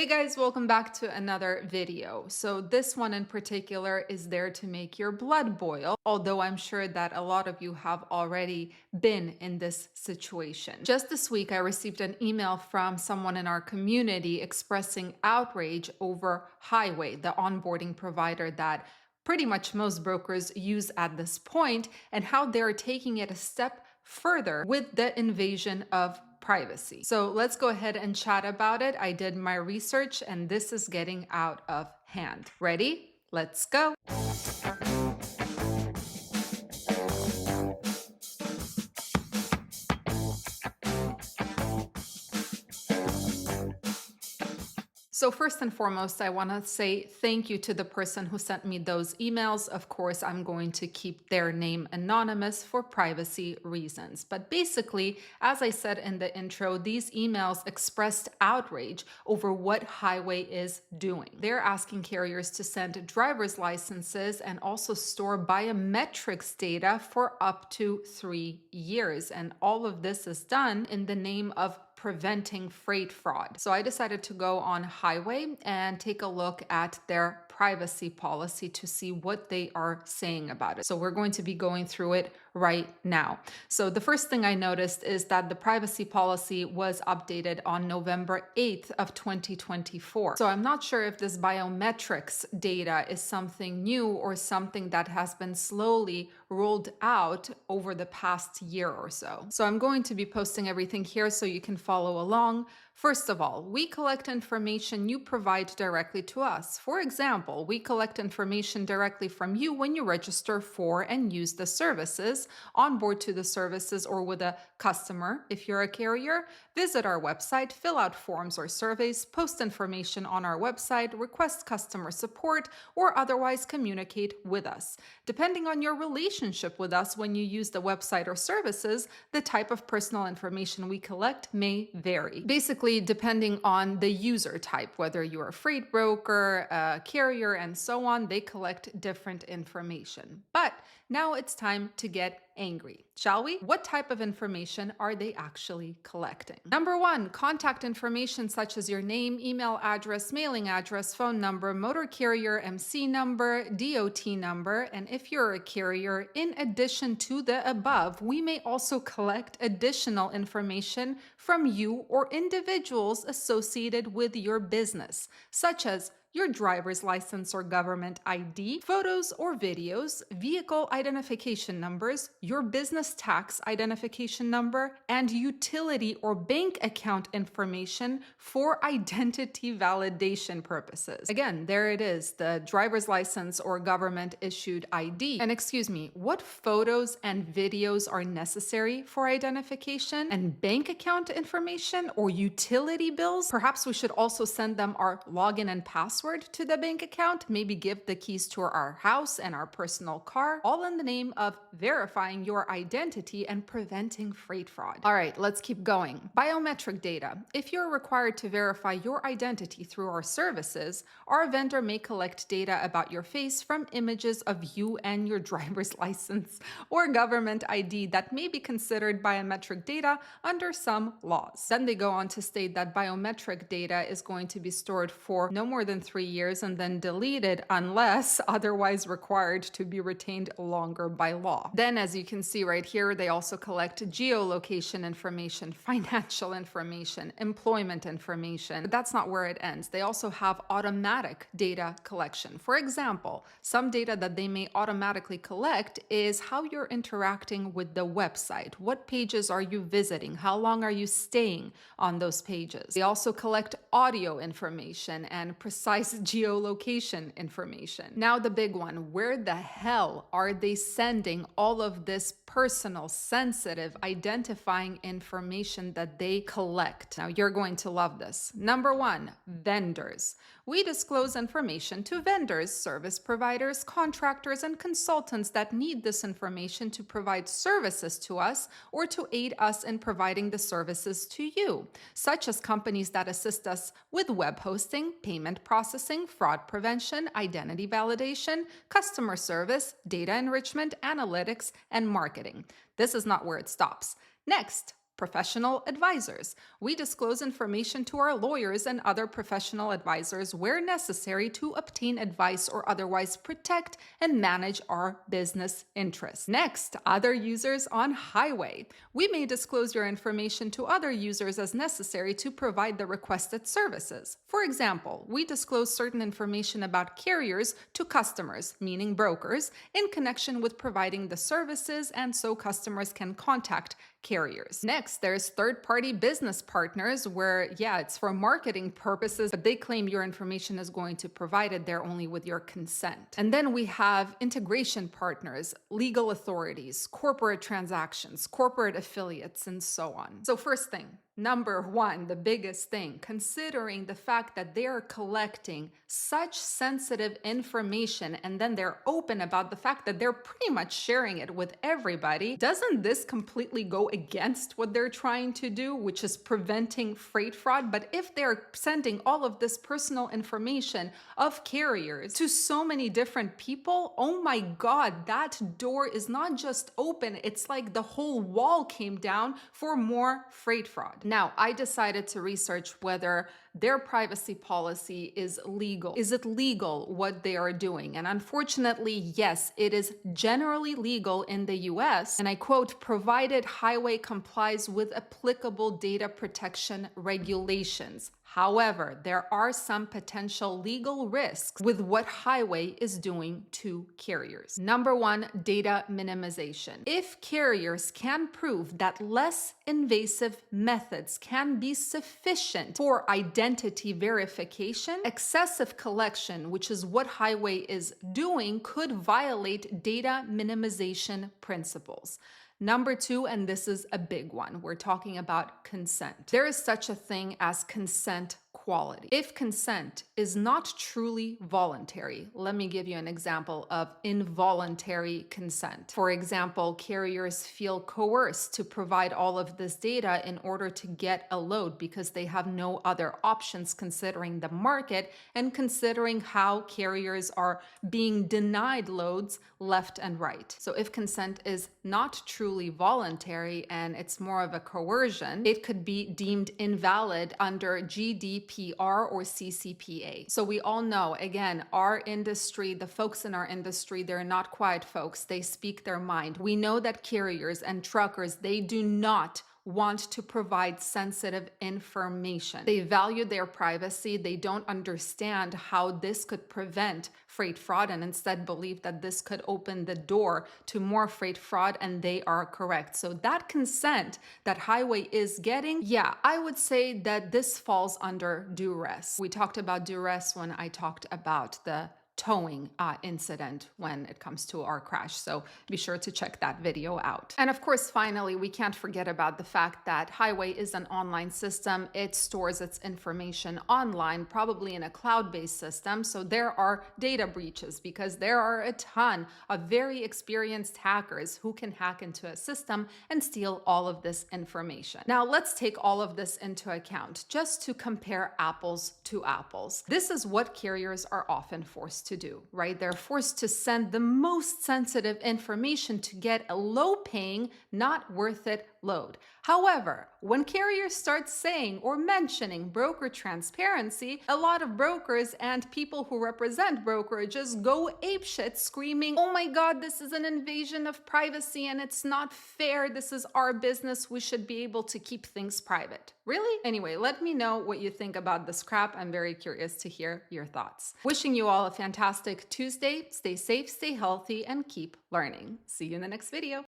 Hey guys, welcome back to another video. So this one in particular is there to make your blood boil, although I'm sure that a lot of you have already been in this situation. Just this week, I received an email from someone in our community expressing outrage over Highway, the onboarding provider that pretty much most brokers use at this point, and how they're taking it a step further with the invasion of privacy. So let's go ahead and chat about it. I did my research and this is getting out of hand. Ready? Let's go. So first and foremost, I want to say thank you to the person who sent me those emails. Of course, I'm going to keep their name anonymous for privacy reasons. But basically, as I said in the intro, these emails expressed outrage over what Highway is doing. They're asking carriers to send driver's licenses and also store biometrics data for up to 3 years. And all of this is done in the name of preventing freight fraud. So I decided to go on Highway and take a look at their privacy policy to see what they are saying about it. So we're going to be going through it right now. So the first thing I noticed is that the privacy policy was updated on November 8th of 2024. So I'm not sure if this biometrics data is something new or something that has been slowly rolled out over the past year or so. So I'm going to be posting everything here so you can follow along. First of all, we collect information you provide directly to us. For example, we collect information directly from you when you register for and use the services, onboard to the services, or with a customer. If you're a carrier, visit our website, fill out forms or surveys, post information on our website, request customer support, or otherwise communicate with us. Depending on your relationship with us when you use the website or services, the type of personal information we collect may vary. Basically, depending on the user type, whether you're a freight broker, a carrier, and so on, they collect different information. But now it's time to get angry, shall we? What type of information are they actually collecting? Number one, contact information such as your name, email address, mailing address, phone number, motor carrier, MC number, DOT number, and if you're a carrier, in addition to the above, we may also collect additional information from you or individuals associated with your business, such as your driver's license or government ID, photos or videos, vehicle identification numbers, your business tax identification number, and utility or bank account information for identity validation purposes. Again, there it is, the driver's license or government issued ID. And excuse me, what photos and videos are necessary for identification? And bank account information or utility bills? Perhaps we should also send them our login and password to the bank account, maybe give the keys to our house and our personal car, all in the name of verifying your identity and preventing freight fraud. All right, let's keep going. Biometric data. If you're required to verify your identity through our services, our vendor may collect data about your face from images of you and your driver's license or government ID that may be considered biometric data under some laws. Then they go on to state that biometric data is going to be stored for no more than 3 years and then deleted unless otherwise required to be retained longer by law. Then, as you can see right here, they also collect geolocation information, financial information, employment information. But that's not where it ends. They also have automatic data collection. For example, some data that they may automatically collect is how you're interacting with the website. What pages are you visiting? How long are you staying on those pages? They also collect audio information and precise geolocation information. Now the big one, where the hell are they sending all of this personal, sensitive, identifying information that they collect? Now you're going to love this. Number one, vendors. We disclose information to vendors, service providers, contractors, and consultants that need this information to provide services to us or to aid us in providing the services to you, such as companies that assist us with web hosting, payment processing, fraud prevention, identity validation, customer service, data enrichment, analytics, and marketing. This is not where it stops. Next, Professional advisors. We disclose information to our lawyers and other professional advisors where necessary to obtain advice or otherwise protect and manage our business interests. Next, other users on highway. We may disclose your information to other users as necessary to provide the requested services. For example, we disclose certain information about carriers to customers, meaning brokers, in connection with providing the services, and so customers can contact carriers. Next, there's third-party business partners where, yeah, it's for marketing purposes, but they claim your information is going to be provided there only with your consent. And then we have integration partners, legal authorities, corporate transactions, corporate affiliates, and so on. So first thing, number one, the biggest thing, considering the fact that they are collecting such sensitive information and then they're open about the fact that they're pretty much sharing it with everybody, doesn't this completely go against what they're trying to do, which is preventing freight fraud? But if they're sending all of this personal information of carriers to so many different people, oh my God, that door is not just open, it's like the whole wall came down for more freight fraud. Now, I decided to research whether their privacy policy is legal. Is it legal what they are doing? And unfortunately, yes, it is generally legal in the US. And I quote, provided highway complies with applicable data protection regulations. However, there are some potential legal risks with what highway is doing to carriers. Number one, data minimization. If carriers can prove that less invasive methods can be sufficient for identity verification, excessive collection, which is what highway is doing, could violate data minimization principles. Number two, and this is a big one, we're talking about consent. There is such a thing as consent quality. If consent is not truly voluntary, let me give you an example of involuntary consent. For example, carriers feel coerced to provide all of this data in order to get a load because they have no other options considering the market and considering how carriers are being denied loads left and right. So if consent is not truly voluntary and it's more of a coercion, it could be deemed invalid under GDPR or CCPA. So we all know, again, our industry, the folks in our industry, they're not quiet folks. They speak their mind. We know that carriers and truckers, they do not want to provide sensitive information. They value their privacy. They don't understand how this could prevent freight fraud and instead believe that this could open the door to more freight fraud, and they are correct. So that consent that highway is getting, yeah, I would say that this falls under duress. We talked about duress when I talked about the towing incident when it comes to our crash. So be sure to check that video out. And of course, finally, we can't forget about the fact that highway is an online system. It stores its information online, probably in a cloud-based system. So there are data breaches because there are a ton of very experienced hackers who can hack into a system and steal all of this information. Now let's take all of this into account just to compare apples to apples. This is what carriers are often forced to do, right? They're forced to send the most sensitive information to get a low-paying, not worth it load. However, when carriers start saying or mentioning broker transparency, a lot of brokers and people who represent brokerages go apeshit screaming, oh my God, this is an invasion of privacy and it's not fair. This is our business. We should be able to keep things private. Really? Anyway, let me know what you think about this crap. I'm very curious to hear your thoughts. Wishing you all a fantastic Tuesday. Stay safe, stay healthy, and keep learning. See you in the next video.